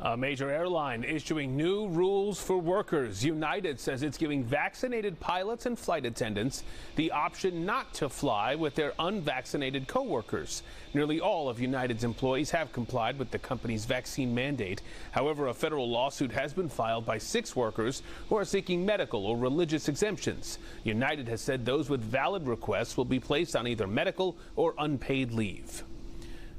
A major airline issuing new rules for workers. United says it's giving vaccinated pilots and flight attendants the option not to fly with their unvaccinated coworkers. Nearly all of United's employees have complied with the company's vaccine mandate. However, a federal lawsuit has been filed by 6 workers who are seeking medical or religious exemptions. United has said those with valid requests will be placed on either medical or unpaid leave.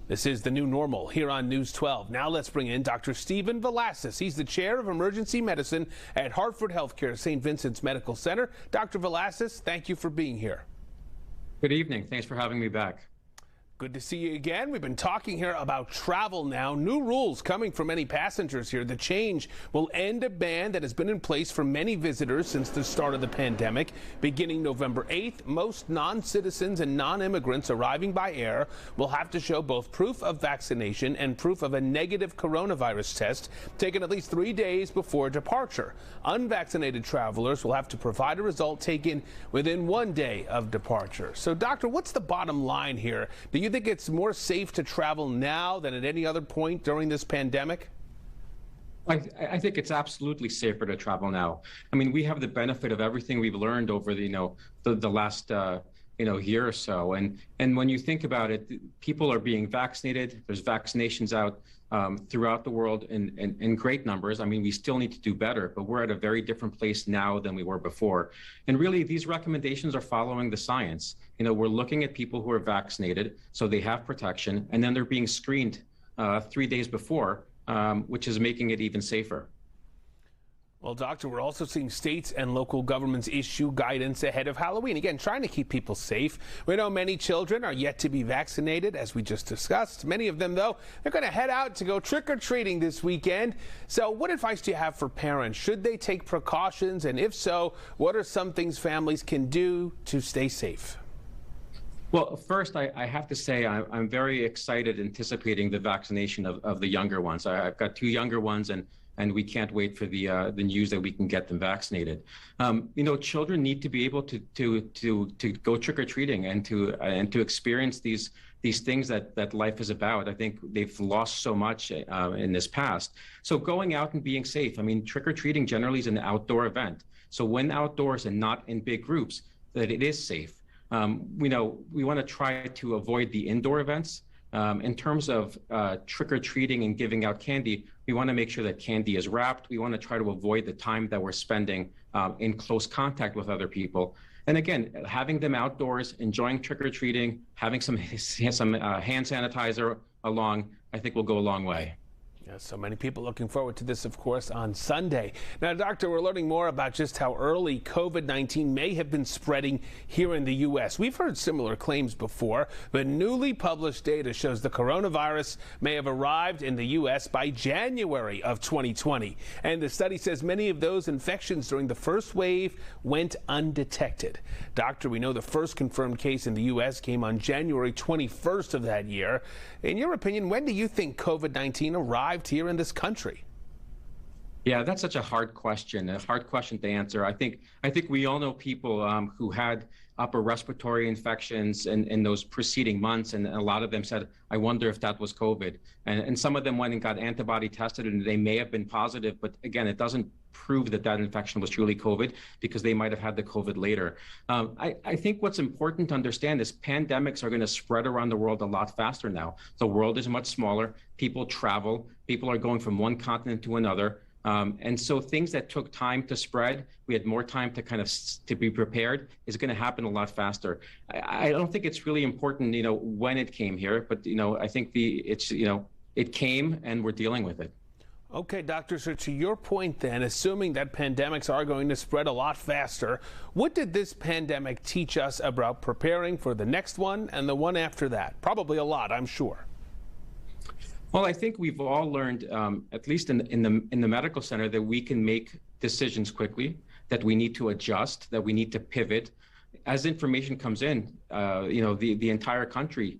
This is the new normal here on News 12. Now let's bring in Dr. Stephen Valassis. He's the chair of emergency medicine at Hartford HealthCare, St. Vincent's Medical Center. Dr. Valassis, thank you for being here. Good evening. Thanks for having me back. Good to see you again. We've been talking here about travel now. New rules coming for many passengers here. The change will end a ban that has been in place for many visitors since the start of the pandemic. Beginning November 8th, most non-citizens and non-immigrants arriving by air will have to show both proof of vaccination and proof of a negative coronavirus test taken at least 3 days before departure. Unvaccinated travelers will have to provide a result taken within 1 day of departure. So, doctor, what's the bottom line here? Do you think it's more safe to travel now than at any other point during this pandemic? I think it's absolutely safer to travel now. I mean, we have the benefit of everything we've learned over the last year or so. And when you think about it, people are being vaccinated. There's vaccinations out throughout the world in great numbers. I mean, we still need to do better, but we're at a very different place now than we were before. And really, these recommendations are following the science. We're looking at people who are vaccinated, so they have protection, and then they're being screened 3 days before, which is making it even safer. Well, doctor, we're also seeing states and local governments issue guidance ahead of Halloween. Again, trying to keep people safe. We know many children are yet to be vaccinated, as we just discussed. Many of them, though, they're going to head out to go trick-or-treating this weekend. So what advice do you have for parents? Should they take precautions? And if so, what are some things families can do to stay safe? Well, first, I have to say I'm very excited anticipating the vaccination of the younger ones. I've got 2 younger ones, and we can't wait for the news that we can get them vaccinated. Children need to be able to go trick-or-treating and to experience these things that life is about. I think they've lost so much in this past. So going out and being safe. I mean, trick-or-treating generally is an outdoor event. So when outdoors and not in big groups, that it is safe. We want to try to avoid the indoor events. In terms of trick-or-treating and giving out candy, we want to make sure that candy is wrapped. We want to try to avoid the time that we're spending in close contact with other people. And again, having them outdoors, enjoying trick-or-treating, having some hand sanitizer along, I think will go a long way. Yes, so many people looking forward to this, of course, on Sunday. Now, doctor, we're learning more about just how early COVID-19 may have been spreading here in the U.S. We've heard similar claims before, but newly published data shows the coronavirus may have arrived in the U.S. by January of 2020. And the study says many of those infections during the first wave went undetected. Doctor, we know the first confirmed case in the U.S. came on January 21st of that year. In your opinion, when do you think COVID-19 arrived here in this country? Yeah, that's such a hard question to answer. I think we all know people who had upper respiratory infections in those preceding months, and a lot of them said, I wonder if that was COVID. And some of them went and got antibody tested, and they may have been positive, but again, it doesn't prove that infection was truly COVID, because they might have had the COVID later. I think what's important to understand is pandemics are going to spread around the world a lot faster now. The world is much smaller. People travel. People are going from one continent to another. And so things that took time to spread, we had more time to be prepared, is going to happen a lot faster. I don't think it's really important, when it came here, but I think it came and we're dealing with it. Okay, doctor, so to your point then, assuming that pandemics are going to spread a lot faster, what did this pandemic teach us about preparing for the next one and the one after that? Probably a lot, I'm sure. Well, I think we've all learned, at least in the medical center, that we can make decisions quickly, that we need to adjust, that we need to pivot. As information comes in, the entire country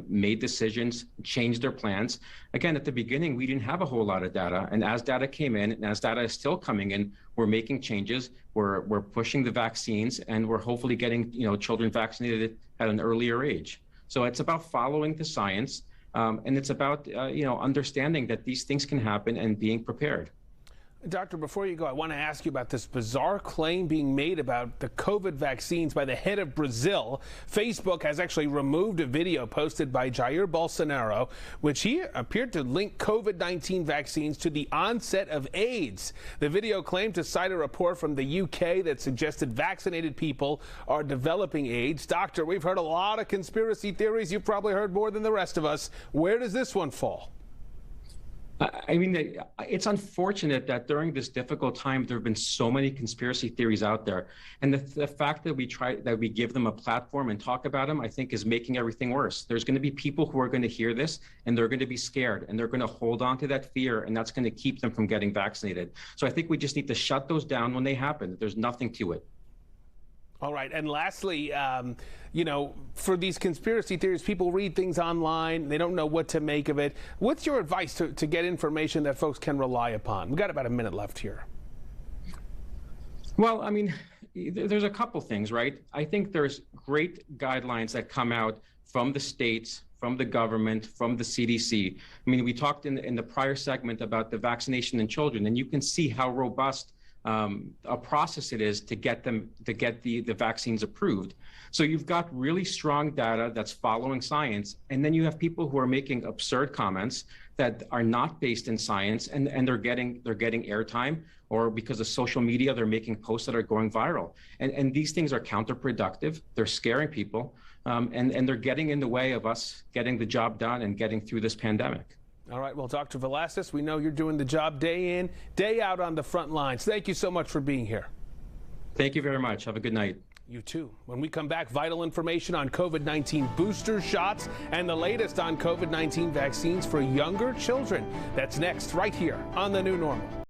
made decisions, changed their plans. Again, at the beginning, we didn't have a whole lot of data. And as data came in, and as data is still coming in, we're making changes. We're pushing the vaccines, and we're hopefully getting children vaccinated at an earlier age. So it's about following the science. And it's about, understanding that these things can happen and being prepared. Doctor, before you go, I want to ask you about this bizarre claim being made about the COVID vaccines by the head of Brazil. Facebook has actually removed a video posted by Jair Bolsonaro, which he appeared to link COVID-19 vaccines to the onset of AIDS. The video claimed to cite a report from the UK that suggested vaccinated people are developing AIDS. Doctor, we've heard a lot of conspiracy theories. You've probably heard more than the rest of us. Where does this one fall? I mean, it's unfortunate that during this difficult time, there have been so many conspiracy theories out there. And the fact that we give them a platform and talk about them, I think is making everything worse. There's going to be people who are going to hear this and they're going to be scared and they're going to hold on to that fear, and that's going to keep them from getting vaccinated. So I think we just need to shut those down when they happen. There's nothing to it. All right. And lastly, for these conspiracy theories, people read things online. They don't know what to make of it. What's your advice to get information that folks can rely upon? We've got about a minute left here. Well, I mean, there's a couple things, right? I think there's great guidelines that come out from the states, from the government, from the CDC. I mean, we talked in the prior segment about the vaccination in children, and you can see how robust a process it is to get the vaccines approved. So you've got really strong data that's following science, and then you have people who are making absurd comments that are not based in science, and they're getting airtime, or because of social media, they're making posts that are going viral. And these things are counterproductive. They're scaring people, and they're getting in the way of us getting the job done and getting through this pandemic. All right. Well, Dr. Valassis, we know you're doing the job day in, day out on the front lines. Thank you so much for being here. Thank you very much. Have a good night. You too. When we come back, vital information on COVID-19 booster shots and the latest on COVID-19 vaccines for younger children. That's next, right here on The New Normal.